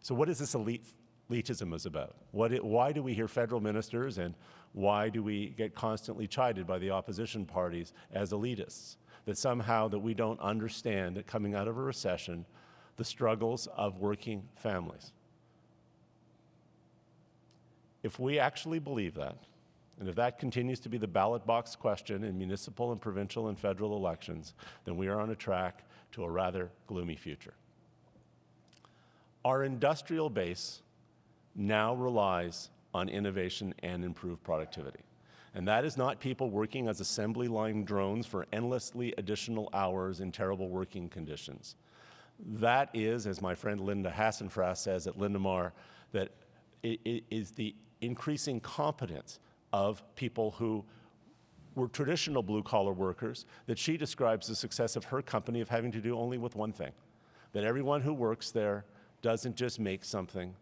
So what is this elitism is about? Why do we hear federal ministers, and why do we get constantly chided by the opposition parties as elitists? That somehow that we don't understand that coming out of a recession, the struggles of working families. If we actually believe that, and if that continues to be the ballot box question in municipal and provincial and federal elections, then we are on a track to a rather gloomy future. Our industrial base now relies on innovation and improved productivity. And that is not people working as assembly line drones for endlessly additional hours in terrible working conditions. That is, as my friend Linda Hassenfrass says at Lindemar, that it is the increasing competence of people who were traditional blue-collar workers that she describes the success of her company of having to do only with one thing, that everyone who works there doesn't just make something.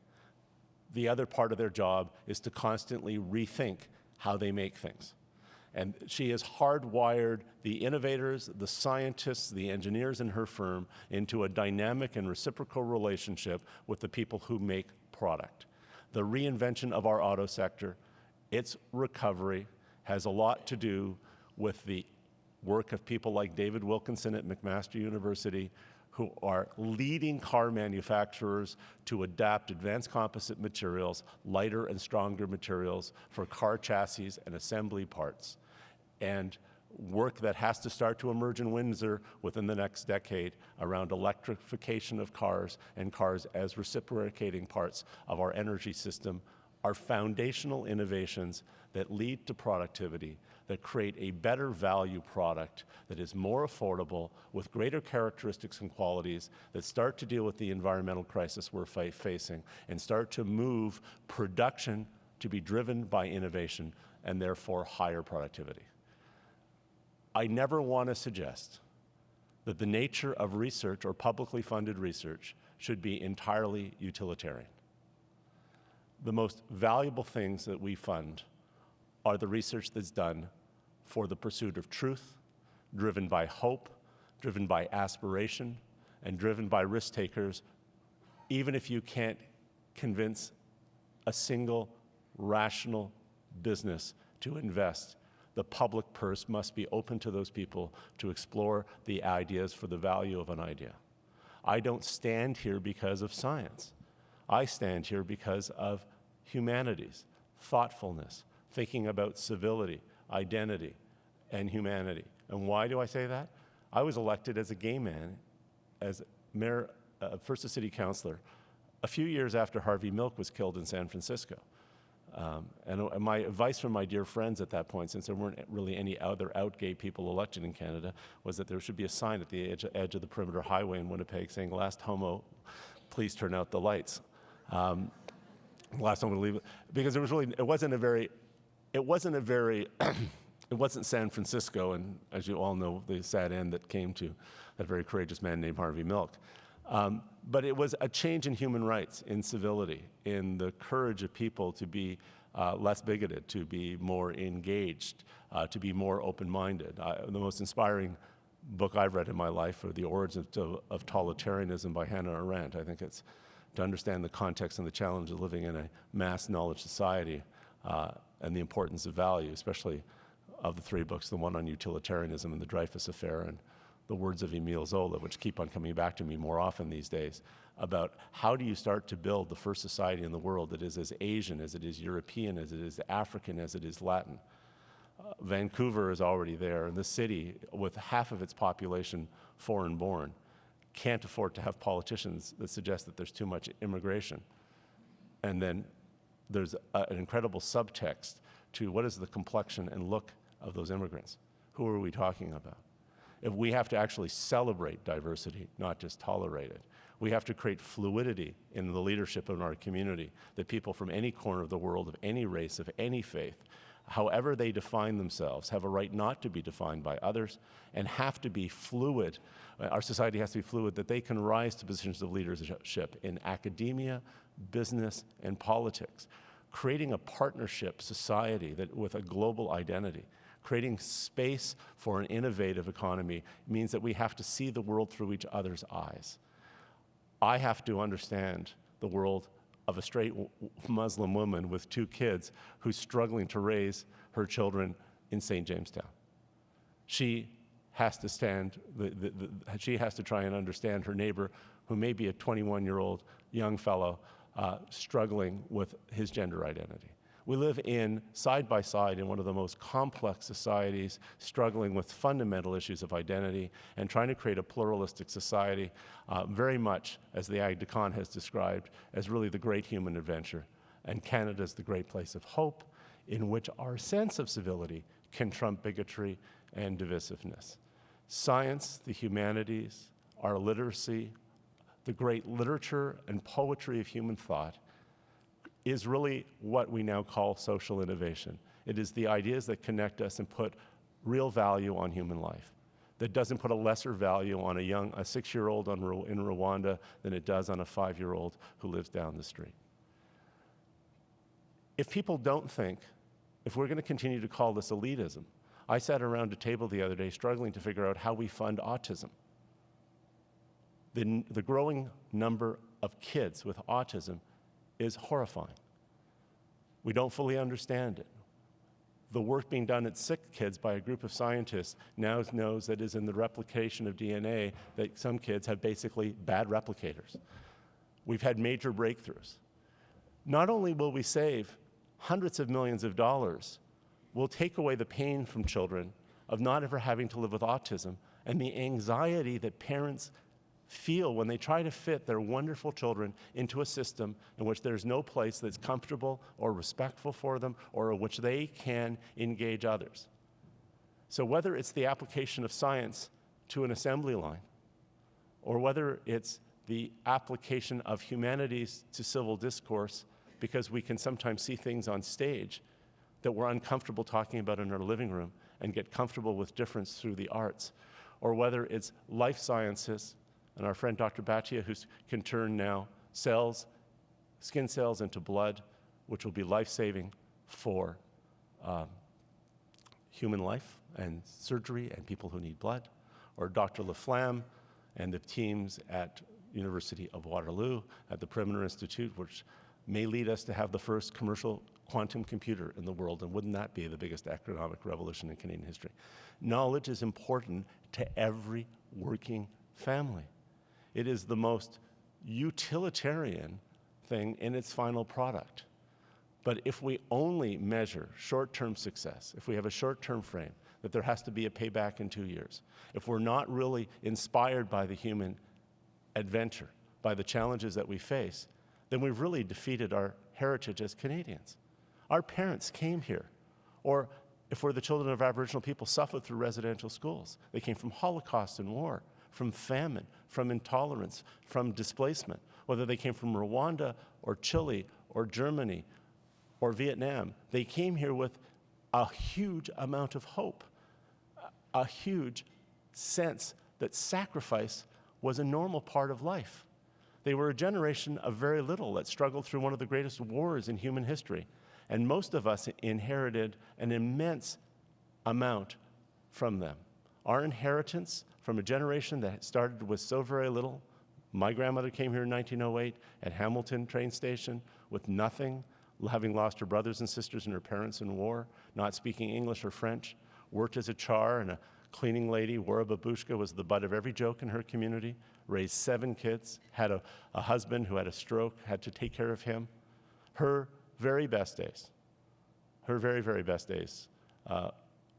The other part of their job is to constantly rethink how they make things. And she has hardwired the innovators, the scientists, the engineers in her firm into a dynamic and reciprocal relationship with the people who make product. The reinvention of our auto sector, its recovery, has a lot to do with the work of people like David Wilkinson at McMaster University, who are leading car manufacturers to adapt advanced composite materials, lighter and stronger materials for car chassis and assembly parts. And work that has to start to emerge in Windsor within the next decade around electrification of cars and cars as reciprocating parts of our energy system are foundational innovations that lead to productivity, that create a better value product that is more affordable with greater characteristics and qualities, that start to deal with the environmental crisis we're facing and start to move production to be driven by innovation and therefore higher productivity. I never want to suggest that the nature of research or publicly funded research should be entirely utilitarian. The most valuable things that we fund are the research that's done for the pursuit of truth, driven by hope, driven by aspiration, and driven by risk takers, even if you can't convince a single rational business to invest. The public purse must be open to those people to explore the ideas for the value of an idea. I don't stand here because of science. I stand here because of humanities, thoughtfulness, thinking about civility, identity, and humanity. And why do I say that? I was elected as a gay man, as mayor, first a city councilor, a few years after Harvey Milk was killed in San Francisco. And my advice from my dear friends at that point, since there weren't really any other out gay people elected in Canada, was that there should be a sign at the edge of the perimeter highway in Winnipeg saying, "Last homo, please turn out the lights." Last homo to leave, because it wasn't San Francisco, and as you all know, the sad end that came to that very courageous man named Harvey Milk. But it was a change in human rights, in civility, in the courage of people to be less bigoted, to be more engaged, to be more open-minded. The most inspiring book I've read in my life are The Origins of Totalitarianism by Hannah Arendt. I think it's to understand the context and the challenge of living in a mass knowledge society and the importance of value, especially of the three books, the one on utilitarianism and the Dreyfus Affair, and the words of Emile Zola, which keep on coming back to me more often these days, about how do you start to build the first society in the world that is as Asian as it is European, as it is African, as it is Latin. Vancouver is already there, and the city, with half of its population foreign-born, can't afford to have politicians that suggest that there's too much immigration. And then there's an incredible subtext to what is the complexion and look of those immigrants. Who are we talking about? If we have to actually celebrate diversity, not just tolerate it. We have to create fluidity in the leadership of our community, that people from any corner of the world, of any race, of any faith, however they define themselves, have a right not to be defined by others and have to be fluid. Our society has to be fluid, that they can rise to positions of leadership in academia, business, and politics, creating a partnership society that with a global identity. Creating space for an innovative economy means that we have to see the world through each other's eyes. I have to understand the world of a straight Muslim woman with 2 kids who's struggling to raise her children in St. Jamestown. She has to she has to try and understand her neighbor, who may be a 21-year-old young fellow struggling with his gender identity. We live side by side in one of the most complex societies, struggling with fundamental issues of identity and trying to create a pluralistic society, very much as the Ag de Con has described as really the great human adventure. And Canada's the great place of hope, in which our sense of civility can trump bigotry and divisiveness. Science, the humanities, our literacy, the great literature and poetry of human thought is really what we now call social innovation. It is the ideas that connect us and put real value on human life, that doesn't put a lesser value on a 6-year-old in Rwanda than it does on a 5-year-old who lives down the street. If people don't think, if we're going to continue to call this elitism, I sat around a table the other day struggling to figure out how we fund autism. The growing number of kids with autism is horrifying. We don't fully understand it. The work being done at sick kids by a group of scientists now knows that is in the replication of DNA that some kids have basically bad replicators. We've had major breakthroughs. Not only will we save hundreds of millions of dollars, we'll take away the pain from children of not ever having to live with autism and the anxiety that parents feel when they try to fit their wonderful children into a system in which there's no place that's comfortable or respectful for them or in which they can engage others. So whether it's the application of science to an assembly line, or whether it's the application of humanities to civil discourse, because we can sometimes see things on stage that we're uncomfortable talking about in our living room and get comfortable with difference through the arts, or whether it's life sciences, and our friend Dr. Bhatia, who can turn now skin cells into blood, which will be life-saving for human life and surgery and people who need blood, or Dr. Laflamme and the teams at University of Waterloo, at the Perimeter Institute, which may lead us to have the first commercial quantum computer in the world, and wouldn't that be the biggest economic revolution in Canadian history? Knowledge is important to every working family. It is the most utilitarian thing in its final product. But if we only measure short-term success, if we have a short-term frame, that there has to be a payback in 2 years, if we're not really inspired by the human adventure, by the challenges that we face, then we've really defeated our heritage as Canadians. Our parents came here, or if we're the children of Aboriginal people, suffered through residential schools. They came from Holocaust and war, from famine, from intolerance, from displacement, whether they came from Rwanda or Chile or Germany or Vietnam. They came here with a huge amount of hope, a huge sense that sacrifice was a normal part of life. They were a generation of very little that struggled through one of the greatest wars in human history. And most of us inherited an immense amount from them. Our inheritance from a generation that started with so very little. My grandmother came here in 1908 at Hamilton train station with nothing, having lost her brothers and sisters and her parents in war, not speaking English or French, worked as a char and a cleaning lady, wore a babushka, was the butt of every joke in her community, raised 7 kids, had a husband who had a stroke, had to take care of him. Her very best days, her very, very best days,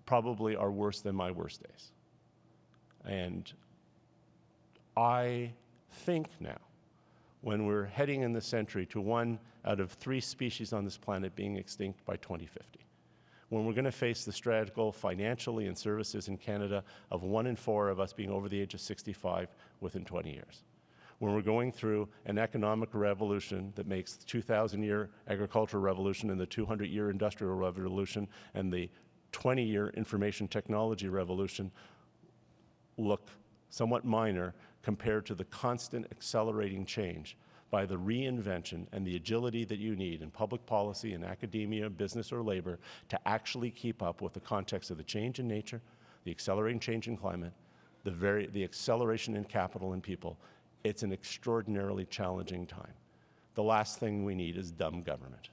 probably are worse than my worst days. And I think now, when we're heading in this century to 1 out of 3 species on this planet being extinct by 2050, when we're going to face the strategic goal financially and services in Canada of 1 in 4 of us being over the age of 65 within 20 years, when we're going through an economic revolution that makes the 2,000-year agricultural revolution and the 200-year industrial revolution and the 20-year information technology revolution look somewhat minor compared to the constant accelerating change by the reinvention and the agility that you need in public policy, in academia, business, or labor to actually keep up with the context of the change in nature, the accelerating change in climate, the acceleration in capital and people. It's an extraordinarily challenging time. The last thing we need is dumb government.